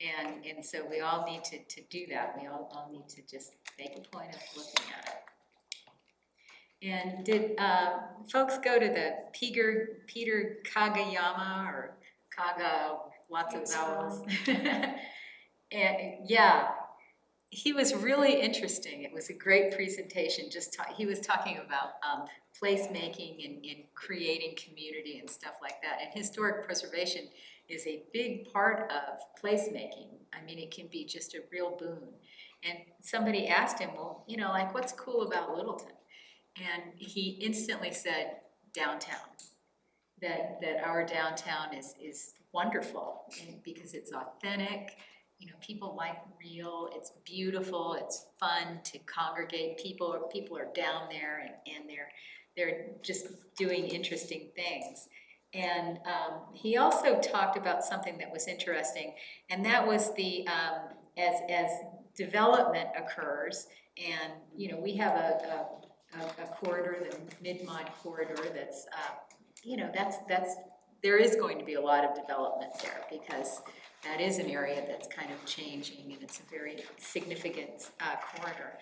I: And so we all need to do that. We all need to just make a point of looking at it. And did folks go to the Peter Kagayama, or Kaga, lots of vowels? And yeah, he was really interesting. It was a great presentation. He was talking about placemaking and creating community and stuff like that. And historic preservation is a big part of placemaking. I mean, it can be just a real boon. And somebody asked him, well, you know, like, what's cool about Littleton? And he instantly said, downtown. That our downtown is wonderful, and because it's authentic. You know, people like real, it's beautiful, it's fun to congregate. People are down there, and they're just doing interesting things. And he also talked about something that was interesting, and that was the as development occurs, and you know, we have a corridor, the Mid-Mod corridor, that's you know, that's there is going to be a lot of development there, because that is an area that's kind of changing, and it's a very significant corridor.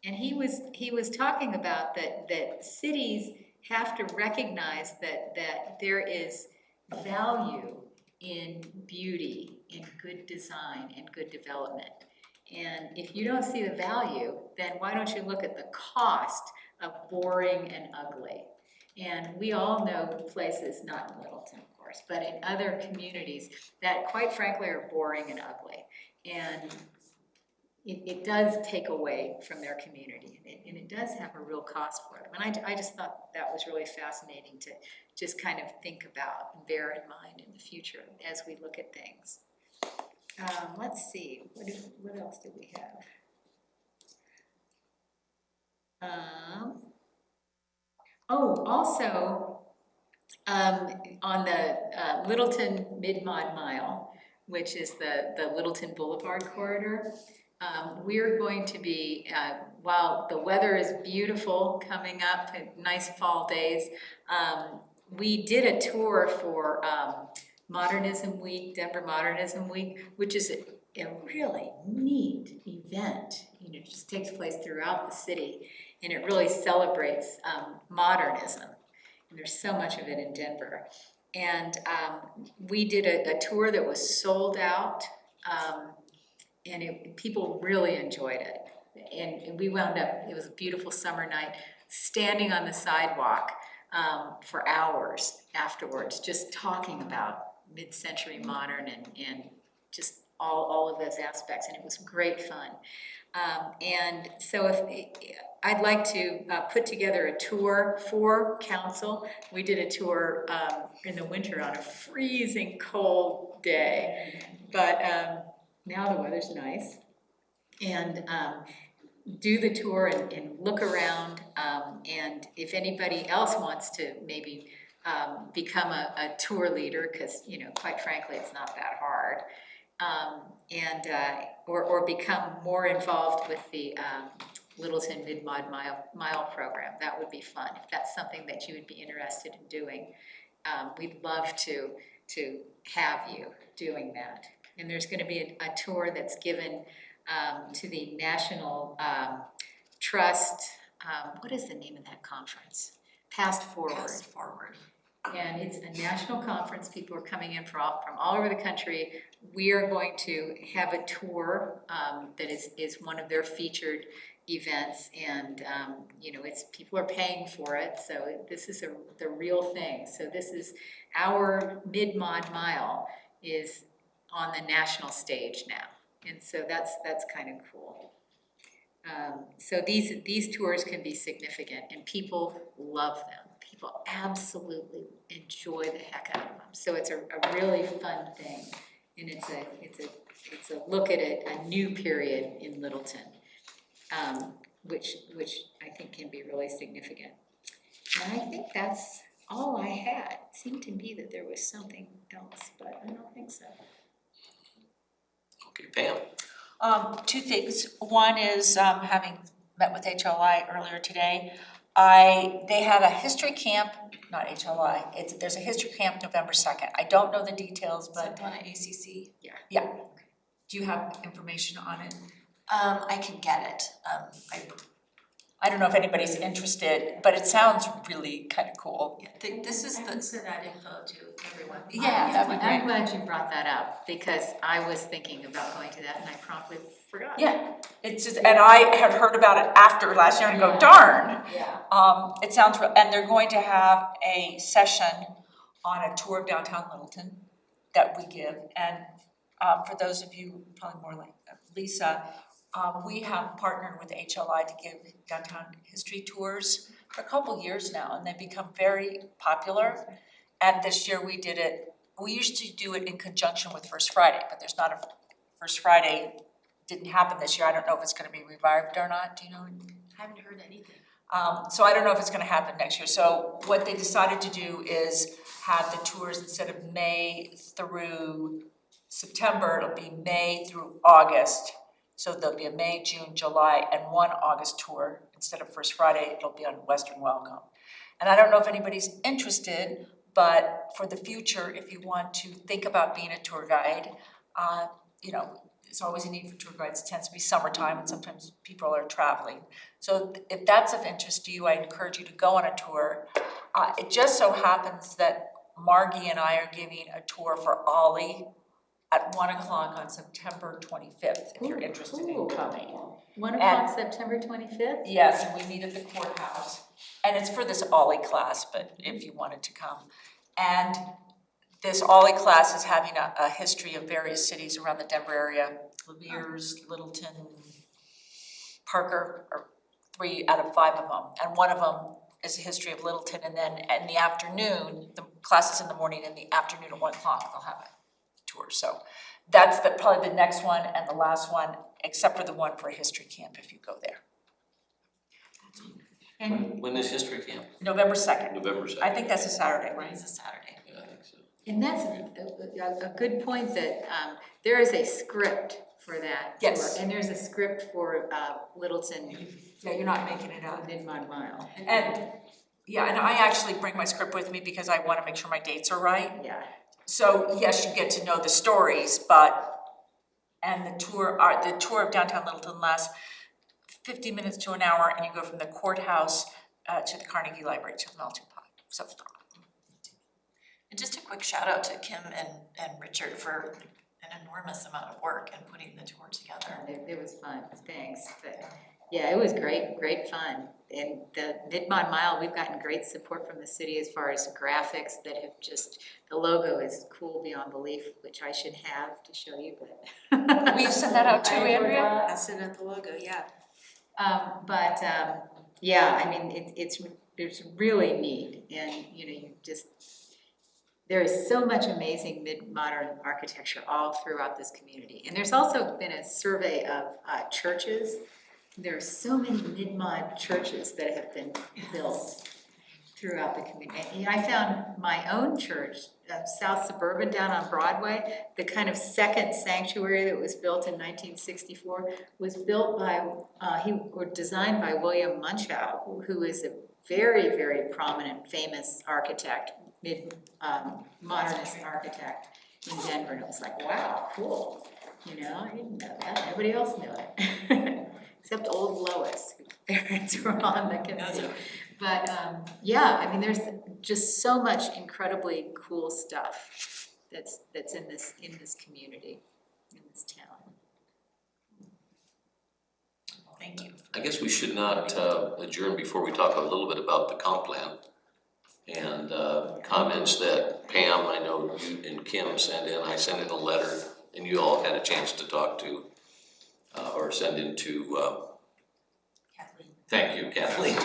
I: And he was talking about that cities have to recognize that there is value in beauty, in good design, and good development. And if you don't see the value, then why don't you look at the cost of boring and ugly? And we all know places, not in Littleton, of course, but in other communities that quite frankly are boring and ugly. And it does take away from their community, and it does have a real cost for them. And I just thought that was really fascinating to just kind of think about and bear in mind in the future as we look at things. Let's see, what else do we have? Also, on the Littleton Mid-Mod Mile, which is the Littleton Boulevard corridor, we're going to be, while the weather is beautiful coming up, nice fall days, we did a tour for Modernism Week, Denver Modernism Week, which is a really neat event. You know, it just takes place throughout the city, and it really celebrates modernism. And there's so much of it in Denver. And we did a tour that was sold out, and people really enjoyed it. And we wound up, it was a beautiful summer night, standing on the sidewalk for hours afterwards, just talking about mid-century modern and just all of those aspects, and it was great fun. And so I'd like to put together a tour for council. We did a tour in the winter on a freezing cold day, but now the weather's nice. And do the tour and look around, and if anybody else wants to maybe become a tour leader, because, you know, quite frankly, it's not that hard, or become more involved with the Littleton Mid-Mod Mile program, that would be fun. If that's something that you would be interested in doing, we'd love to have you doing that. And there's going to be a tour that's given to the National Trust, what is the name of that conference? Past Forward.
D: Past Forward.
I: And it's a national conference. People are coming in from all over the country. We are going to have a tour that is one of their featured events, and you know, people are paying for it, so this is the real thing. So this is our Mid-Mod Mile is on the national stage now, and so that's kind of cool. So these tours can be significant, and people love them. People absolutely enjoy the heck out of them. So it's a really fun thing, and it's a look at a new period in Littleton, which I think can be really significant. And I think that's all I had. It seemed to me that there was something else, but I don't think so.
A: Okay, Pam.
F: Two things. One is, having met with HLI earlier today, they have a history camp, not HLI, there's a history camp November 2nd. I don't know the details, but.
D: Is that one at ACC?
F: Yeah. Do you have information on it?
D: I can get it.
F: I don't know if anybody's interested, but it sounds really kind of cool.
D: This is
B: I can
D: the,
B: send that info to everyone.
F: Yeah, that'd be
I: I'm
F: great.
I: glad you brought that up, because I was thinking about going to that and I promptly forgot.
F: Yeah, it's just, and I had heard about it after last year and go, darn.
I: Yeah.
F: It sounds real, and they're going to have a session on a tour of downtown Littleton that we give. And for those of you, probably more like Lisa, we have partnered with HLI to give downtown history tours for a couple years now, and they've become very popular. And this year we did it, we used to do it in conjunction with First Friday, but there's not a First Friday, didn't happen this year. I don't know if it's gonna be revived or not, do you know?
B: I haven't heard anything.
F: So I don't know if it's gonna happen next year. So what they decided to do is have the tours instead of May through September, it'll be May through August. So there'll be a May, June, July, and one August tour. Instead of First Friday, it'll be on Western Welcome. And I don't know if anybody's interested, but for the future, if you want to think about being a tour guide, you know, there's always a need for tour guides. It tends to be summertime, and sometimes people are traveling. So if that's of interest to you, I encourage you to go on a tour. It just so happens that Margie and I are giving a tour for Ollie at 1 o'clock on September 25th, if you're interested in coming.
I: 1
F: o'clock,
I: September 25th?
F: Yes, and we meet at the courthouse. And it's for this Ollie class, but if you wanted to come. And this Ollie class is having a history of various cities around the Denver area. Leviers, Littleton, Parker, are 3 out of 5 of them. And one of them is a history of Littleton. And then in the afternoon, the class is in the morning, in the afternoon at 1 o'clock, they'll have a tour. So that's probably the next one and the last one, except for the one for history camp if you go there.
A: When is history camp?
F: November 2nd.
A: November 2nd.
F: I think that's a Saturday, right?
D: It's a Saturday.
A: Yeah, I think so.
I: And that's a good point that there is a script for that tour.
F: Yes.
I: And there's a script for Littleton
F: Yeah, you're not making it up.
I: Mid-Mod Mile.
F: And, yeah, and I actually bring my script with me because I wanna make sure my dates are right.
I: Yeah.
F: So, yes, you get to know the stories, and the tour of downtown Littleton lasts 50 minutes to an hour, and you go from the courthouse to the Carnegie Library to the melting pot. So,
D: And just a quick shout out to Kim and Richard for an enormous amount of work in putting the tour together.
I: It was fun, thanks. But yeah, it was great fun. And the Mid-Mod Mile, we've gotten great support from the city as far as graphics that have just, the logo is cool beyond belief, which I should have to show you, but.
F: will you send that out too,
I: I
F: Andrea?
I: forgot.
D: I sent out the logo, yeah.
I: Yeah, I mean, it's really neat, and you just, there is so much amazing mid-modern architecture all throughout this community. And there's also been a survey of churches. There are so many mid-mod churches that have been built throughout the community. And I found my own church, South Suburban down on Broadway, the kind of second sanctuary that was built in 1964, was built by, designed by William Munchau, who is a very, very prominent, famous architect, modernist architect in Denver. And it was like, wow, cool. I didn't know that. Nobody else knew it. Except old Lois, whose parents were on the committee. But yeah, I mean, there's just so much incredibly cool stuff that's in this community, in this town.
D: Thank you.
A: I guess we should not adjourn before we talk a little bit about the comp plan and comments that Pam, I know you and Kim sent in. I sent in a letter, and you all had a chance to talk to or send in to
B: Kathleen.
A: thank you, Kathleen.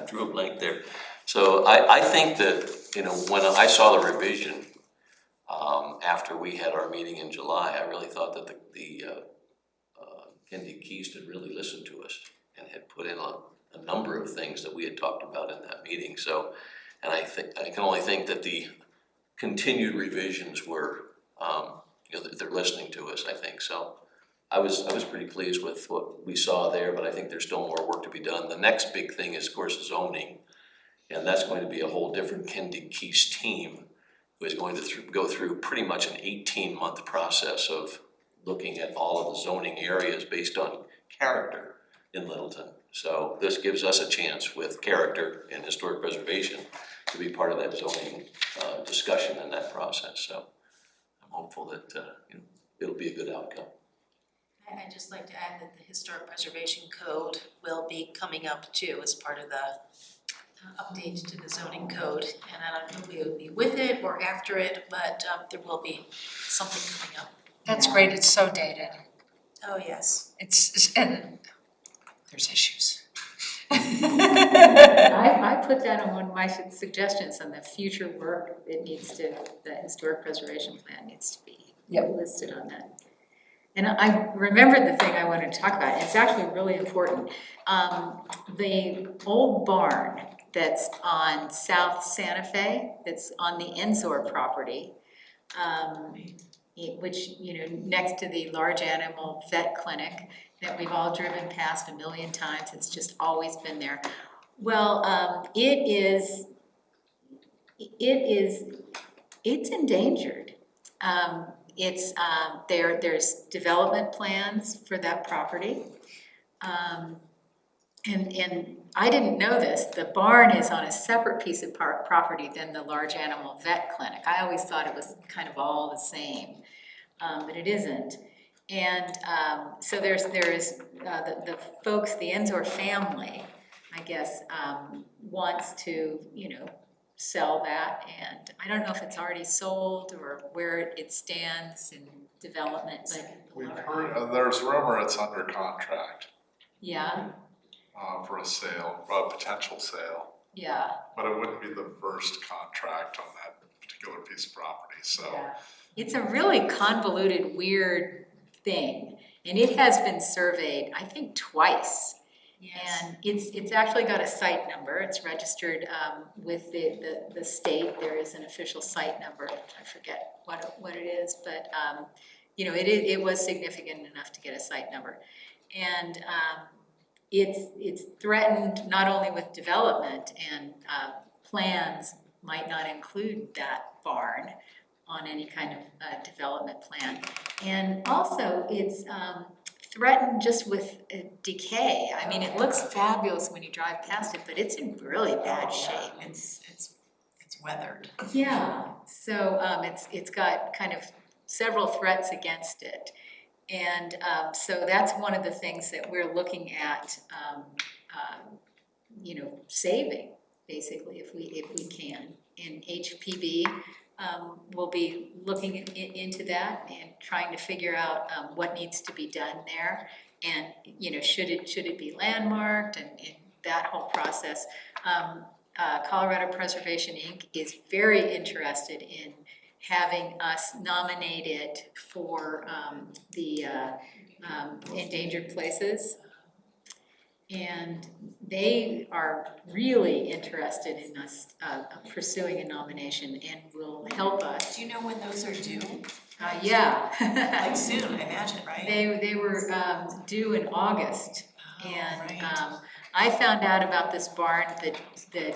A: Drew a blank there. So I think that, when I saw the revision after we had our meeting in July, I really thought that the Kendi Keast had really listened to us and had put in a number of things that we had talked about in that meeting. So, and I can only think that the continued revisions were, they're listening to us, I think. So I was pretty pleased with what we saw there, but I think there's still more work to be done. The next big thing is, of course, zoning. And that's going to be a whole different Kendi Keast team who is going to go through pretty much an 18-month process of looking at all of the zoning areas based on character in Littleton. So this gives us a chance with character and historic preservation to be part of that zoning discussion in that process. So I'm hopeful that it'll be a good outcome.
B: I'd just like to add that the Historic Preservation Code will be coming up too as part of the update to the zoning code. And I don't know if it will be with it or after it, but there will be something coming up.
F: That's great, it's so dated.
B: Oh, yes.
F: And there's issues.
I: I put that on one of my suggestions on the future work the historic preservation plan needs to be listed on that. And I remembered the thing I wanted to talk about. It's actually really important. The old barn that's on South Santa Fe, that's on the Enzor property, which, next to the large animal vet clinic that we've all driven past a million times. It's just always been there. Well, it's endangered. There's development plans for that property. And I didn't know this, the barn is on a separate piece of property than the large animal vet clinic. I always thought it was kind of all the same. but it isn't. And so there is the folks, the Enzor family, I guess, wants to, sell that. And I don't know if it's already sold or where it stands in development, but
E: We've heard, there's rumor it's under contract,
I: yeah,
E: for a sale, for a potential sale.
I: yeah.
E: But it wouldn't be the first contract on that particular piece of property, so.
I: Yeah. It's a really convoluted, weird thing, and it has been surveyed, I think, twice. And it's actually got a site number, it's registered with the state, there is an official site number, I forget what it is, but it was significant enough to get a site number. And it's threatened not only with development, and plans might not include that barn on any kind of development plan. And also it's threatened just with decay. I mean, it looks fabulous when you drive past it, but it's in really bad shape.
D: It's weathered.
I: Yeah, so it's got kind of several threats against it. And so that's one of the things that we're looking at, saving, basically, if we can. And HPB will be looking into that and trying to figure out what needs to be done there. And, should it be landmarked and that whole process. Colorado Preservation Inc. is very interested in having us nominate it for the endangered places. And they are really interested in us pursuing a nomination and will help us.
D: Do you know when those are due?
I: Yeah.
D: Like soon, I imagine, right?
I: They were due in August. And
D: right.
I: I found out about this barn the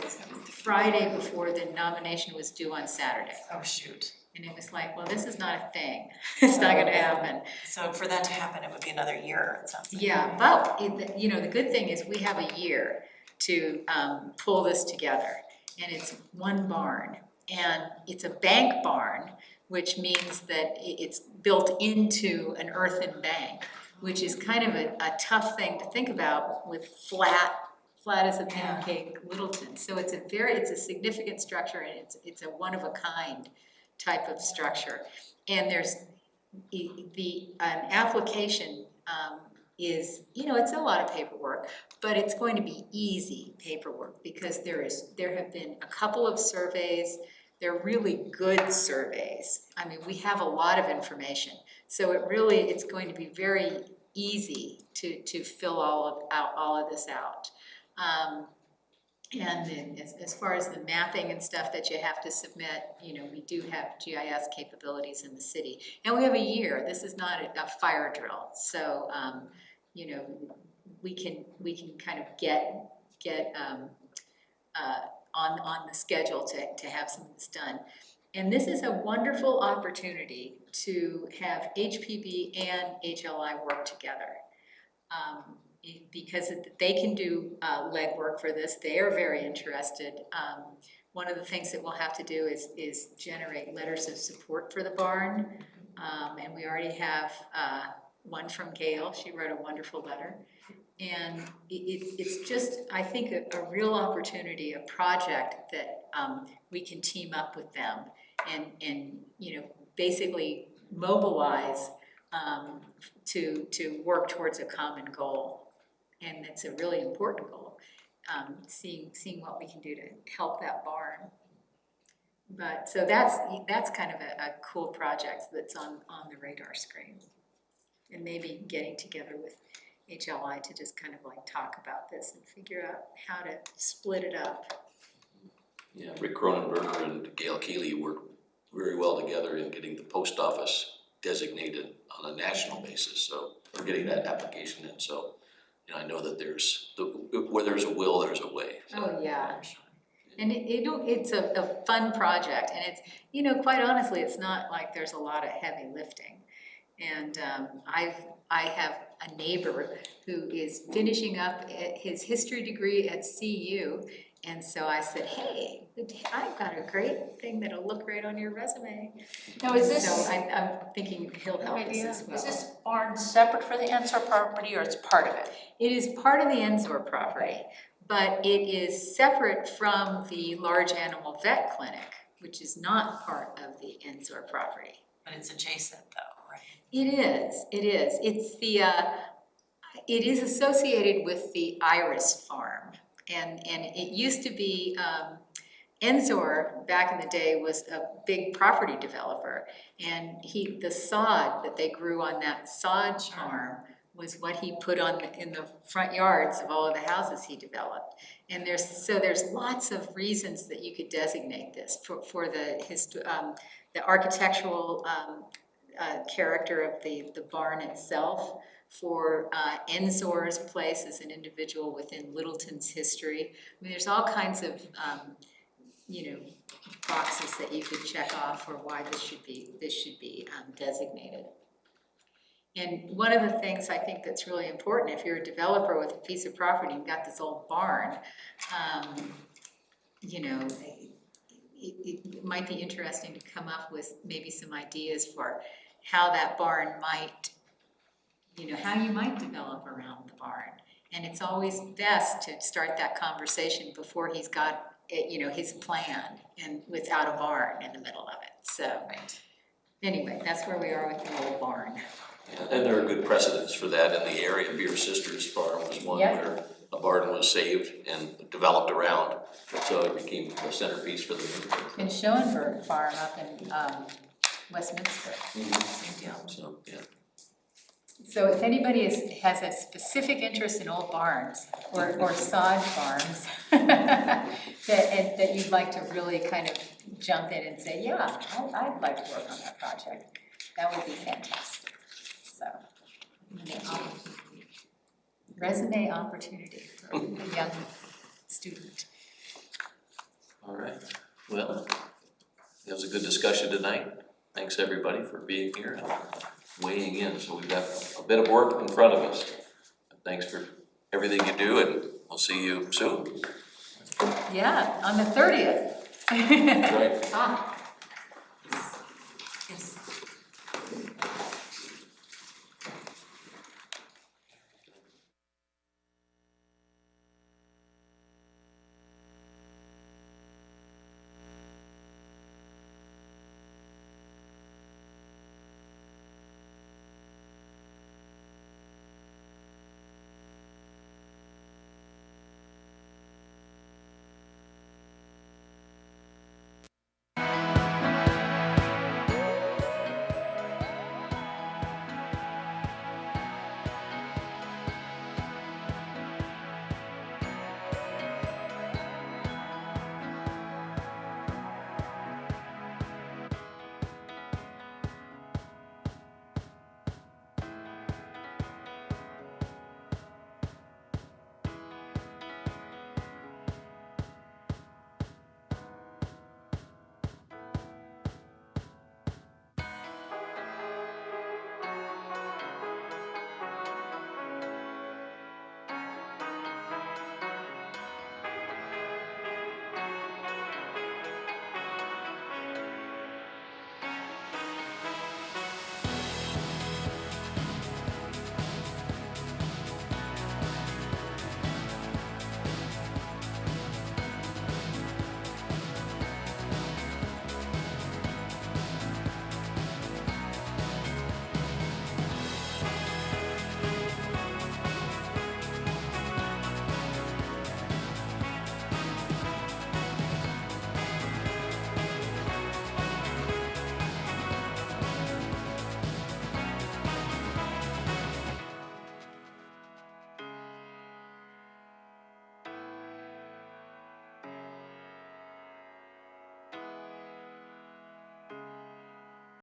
I: Friday before the nomination was due on Saturday.
D: Oh, shoot.
I: And it was like, well, this is not a thing. It's not gonna happen.
D: So for that to happen, it would be another year, it sounds like.
I: Yeah, but the good thing is we have a year to pull this together. And it's one barn. And it's a bank barn, which means that it's built into an earthen bank, which is kind of a tough thing to think about with flat as a pancake Littleton. So it's a significant structure, and it's a one of a kind type of structure. And there's an application is, it's a lot of paperwork, but it's going to be easy paperwork because there have been a couple of surveys. They're really good surveys. I mean, we have a lot of information. So it's going to be very easy to fill all of this out. And then as far as the mapping and stuff that you have to submit, we do have GIS capabilities in the city. And we have a year. This is not a fire drill. So, we can kind of get on the schedule to have some of this done. And this is a wonderful opportunity to have HPB and HLI work together. Because they can do legwork for this. They are very interested. One of the things that we'll have to do is generate letters of support for the barn. And we already have one from Gail. She wrote a wonderful letter. And it's just, I think, a real opportunity, a project that we can team up with them and basically mobilize to work towards a common goal. And it's a really important goal, seeing what we can do to help that barn. But so that's kind of a cool project that's on the radar screen. And maybe getting together with HLI to just kind of talk about this and figure out how to split it up.
A: Yeah, Rick Cronenberger and Gail Keeley work very well together in getting the post office designated on a national basis. So we're getting that application in. So I know that where there's a will, there's a way. So.
I: Oh, yeah. And it's a fun project, and it's, quite honestly, it's not like there's a lot of heavy lifting. And I have a neighbor who is finishing up his history degree at CU, And so I said, hey, I've got a great thing that'll look great on your resume.
C: Now, is this,
I: So I'm thinking he'll help us as well.
C: is this barn separate for the Ensor property or it's part of it?
I: It is part of the Ensor property, but it is separate from the large animal vet clinic, which is not part of the Ensor property.
D: But it's adjacent though, right?
I: It is. It's the, it is associated with the Iris farm. And it used to be, Ensor, back in the day, was a big property developer. And the sod that they grew on that sod farm was what he put on in the front yards of all of the houses he developed. And there's lots of reasons that you could designate this for the architectural character of the barn itself, for Ensor's place as an individual within Littleton's history. I mean, there's all kinds of boxes that you could check off for why this should be designated. And one of the things I think that's really important, if you're a developer with a piece of property, you've got this old barn, it might be interesting to come up with maybe some ideas for how that barn might, how you might develop around the barn. And it's always best to start that conversation before he's got, his plan and without a barn in the middle of it. So anyway, that's where we are with the old barn.
A: Yeah, and there are good precedents for that in the area. Beer Sisters Farm was one where a barn was saved and developed around, so it became a centerpiece for the neighborhood.
I: And Schoenberg Farm up in Westminster.
A: Same deal. So, yeah.
I: So if anybody has a specific interest in old barns or sod farms that you'd like to really kind of jump in and say, yeah, I'd like to work on that project, that would be fantastic. So, resume opportunity for a young student.
A: All right, well, it was a good discussion tonight. Thanks everybody for being here and weighing in. So we've got a bit of work in front of us. Thanks for everything you do, and we'll see you soon.
I: Yeah, on the 30th.
A: Right?